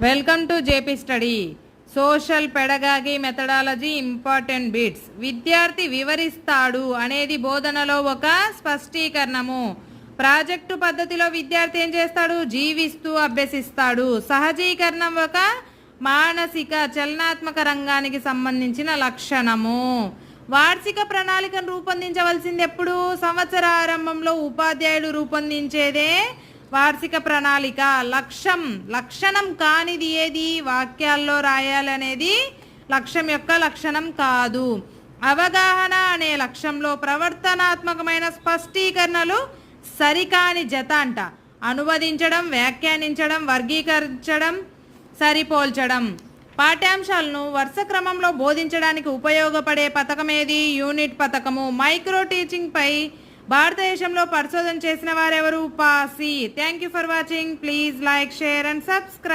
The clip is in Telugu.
Welcome to JP study. Social pedagogy methodology important bits. విద్యార్థి వివరిస్తాడు అనేది బోధనలో ఒక స్పష్టీకరణము. ప్రాజెక్టు పద్ధతిలో విద్యార్థి ఏం చేస్తాడు? జీవిస్తూ అభ్యసిస్తాడు. సహజీకరణం ఒక మానసిక చలనాత్మక రంగానికి సంబంధించిన లక్షణము. వార్షిక ప్రణాళికను రూపొందించవలసింది ఎప్పుడు? సంవత్సర ఆరంభంలో ఉపాధ్యాయుడు రూపొందించేదే వార్షిక ప్రణాళిక. లక్షణం కానిది ఏది? వాక్యాల్లో రాయాలనేది లక్ష్యం యొక్క లక్షణం కాదు. అవగాహన అనే లక్ష్యంలో ప్రవర్తనాత్మకమైన స్పష్టీకరణలు సరికాని జత అంట. అనువదించడం, వ్యాఖ్యానించడం, వర్గీకరించడం, సరిపోల్చడం. పాఠ్యాంశాలను వరుస క్రమంలో బోధించడానికి ఉపయోగపడే పథకం ఏది? యూనిట్ పథకము. మైక్రో టీచింగ్ పై భారతదేశంలో పరిశోధన చేసిన వారెవరు? పాసి. Thank you for watching. Please like, share and subscribe.